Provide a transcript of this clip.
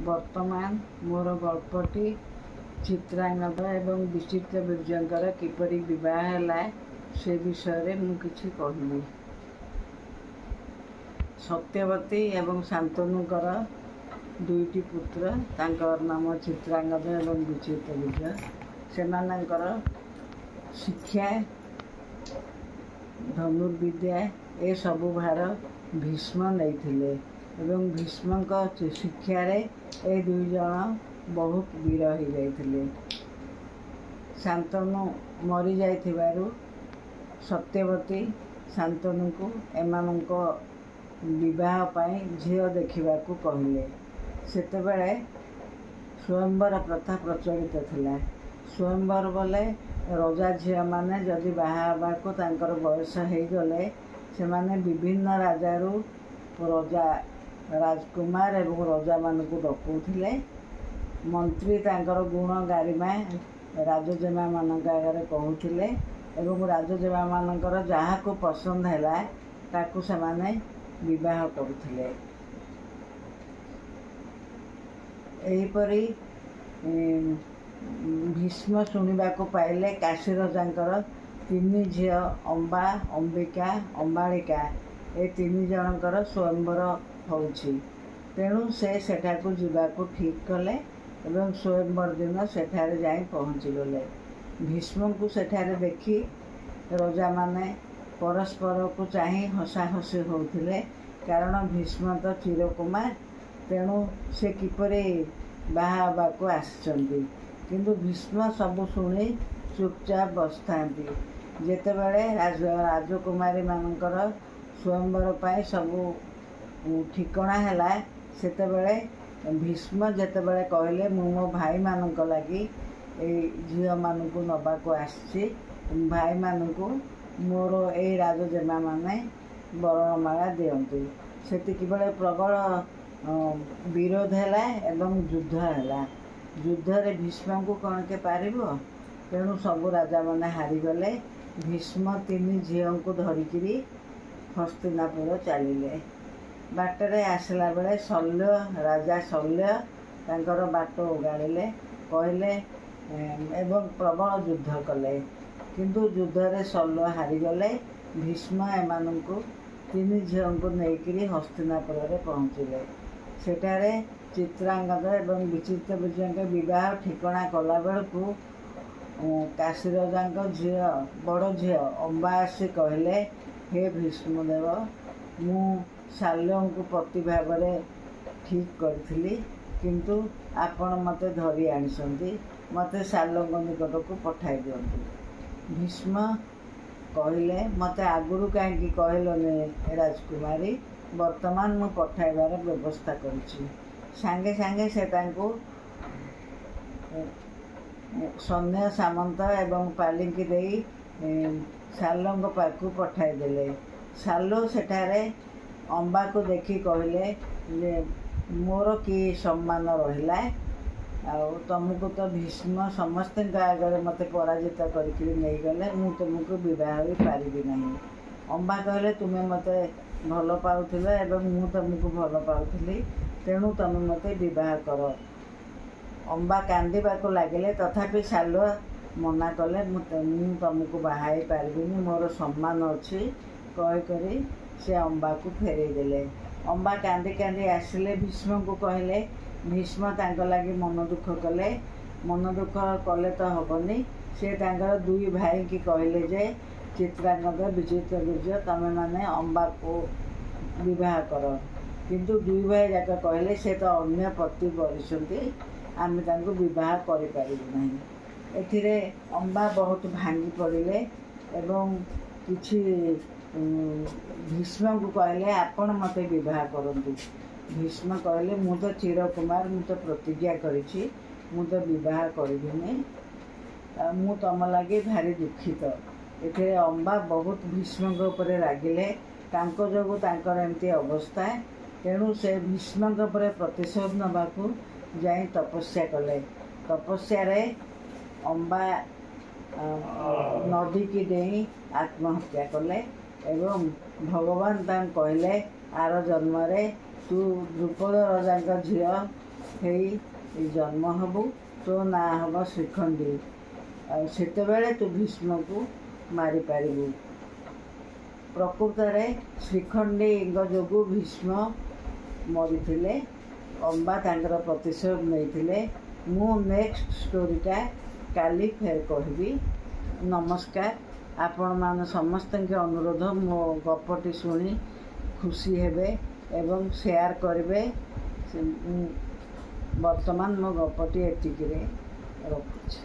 वर्तमान मोर गल्पटी चित्रांगद एवं विचित्र बीर्जंकर किपरि विवाह है से विषय मु किछि कहली। सत्यवती एवं शांतनुकर दुईटी पुत्र तांकर नाम चित्रांगद एवं विचित्र बीर्ज सेमानंकर शिक्षा धनुर्विद्या ए सबु भार भीष्म नहीं एवं भीष्म शिक्षार ए दुई जन बहुत वीर हो जाते। शांतनु मरी जाइथिबारु सत्यवती शांतनु को एमानंक विवाह पाई झील देखा कहले। सेतेबेले स्वयंवर प्रथा प्रचलित थिला। स्वयंवर बोले रजा झील माने जदि बाहा को तांकर बयस हो गले से माने विभिन्न राजारू रजा राजकुमार एवं रजा मानक डकौथिले। मंत्री तांकर गुण गारिमा राजजेमा मानक आगे कहूथिले एवं राजजेमा मानकर जहाँ को पसंद है ताकू से माने विवाह करुथिले। एहीपरि भीष्म शुणा पाइले काशी रजांकर तीन झील अंबा अंबिका अंबालिका ए तीन जनकर स्वयंवर होउछि। तेणु से सेठाकू जीवाकू ठीक कले एवं स्वयंवर दिन सेठारे जाई पहुँची गले। भीष्म को सेठारे देखी रजा माने परस्पर को चाही हसाहसी होउथिले कारण भीष्म तो चिरकुमार तेणु से किपरि बाहा हेबाकू आसिचंती। किंतु भीष्म सबु शुणी चुपचाप बसथांती। जेतेबेले राजकुमारी मानकर स्वयंवर पाई सबु ठिकणा हैला सेतेबेले भीष्म जेतेबेले कहले मु मो भाई मानक लगी झील मानू नबाकू आसी भाई मानू मोर ए राजजेमा माने बरणमाला दियंतु। सेतिकी बेले प्रबल विरोध है एवं युद्ध है। युद्धरे भीष्म को कौन के पारिबो तेणु सबु राजा माने हारीगले। भीष्म तीन झील को धरिकी हस्तिनापुर चलिले। बाटरे आसला बेले शल्य राजा शल्य तांकर बाट उगाड़े कहले एवं प्रबल युद्ध कले किंतु युद्धरे शल्य हारीगले। भीष्म एमानंकु तीन झील को लेकिन हस्तिनापुर पहुँचले। सेठारे चित्रांगद एवं विचित्र बीर्ज विवाह ठिकणा कला बेलू काशी रजा झील बड़ झील अंबा आसी कहले हे भीष्मदेव मु शाल्यों को पति भाव ठीक करी किंतु आपण मते धरी आनिसंती मते शाल्यों निकट को पठाई दियंतु। भीष्म कहले मते आगुरु कहीं कहलने राजकुमारी वर्तमान मु पठाइबार व्यवस्था करुछि। सांगे सांगे से तांको सैन्य सामंत एवं पालिंकी देई शाल्यों पाखु पठाइदेले। शाल्यो सेठारे अंबा को देखी कहले जे मोर कि सम्मान रहिला तुमको तो भीष्म समस्त आगे मत पराजित करके नहीं गले मु तुमको विवाह भी पारिबी नहीं। अंबा कहले तुम्हें मत भल पाउथिल एवं मु तुमको भल पाउथिली तेणु तुम मत विवाह कर। अंबा कांदीबाकू लगिले तथापि शाल्य मना कले मु तुमको बाहाई पारिबिनी मोर सम्मान अच्छी कहीकि से अंबा को फेरई देले। अंबा कांदी कांदी आसिले भीष्म को कहले। भीष्म तांको लगी मन दुख कले। मन दुख कले तो हेनी से तांकर दुई भाई की कहले जे चित्रांगद विचित्र बीर्ज तमें माने अंबा को विवाह कर। किंतु दुई भाई जाक कहले से तो अन्य पति बरिसंती आमे तांको विवाह करि पारिबु नहीं। एथिरे अंबा बहुत भांगी पड़िले एवं किछि भीष्म को कहले आपण मते विवाह करंतु। भीष्म कहले मु तो चिरकुमार मु तो प्रतिज्ञा करिछि मु तो विवाह करिबिनी मु तम लगे भारी दुखित। एथे अंबा बहुत भीष्म उपर रागिले तांको जोगु तांकर एमती अवस्था तेणु से भीष्म उपर प्रतिशोध नबाकू जाई तपस्या कले। तपस्या रे अंबा नदी की डेई आत्महत्या कले एवं भगवान तां कहले आर जन्म तू द्रुपद राजा झील ହେଇ ଜନ୍ମ ହେବୁ। ତୋ ନାଁ ହେବ ଶ୍ରୀଖଣ୍ଡୀ। ଆଉ ସେତେବେଳେ ତୁ ଭୀଷ୍ମକୁ ମାରିପାରିବୁ। ପ୍ରକୃତରେ ଶ୍ରୀଖଣ୍ଡୀଙ୍କ ଯୋଗୁଁ ଭୀଷ୍ମ ମରିଥିଲେ। ଅମ୍ବା ତାଙ୍କର ପ୍ରତିଶୋଧ ନେଇଥିଲେ। ମୁଁ ନେକ୍ସଟ ଷ୍ଟୋରିଟା କାଲି ଫେର କହିବି। ନମସ୍କାର। ଆପଣମାନେ ସମସ୍ତଙ୍କ ଅନୁରୋଧ, ମୋ ଗପଟି ଶୁଣି ଖୁସି ହେବେ ଏବଂ ସେୟାର କରିବେ। ବର୍ତ୍ତମାନ ମୋ ଗପଟି ଏତିକିରେ ରଖୁଛି।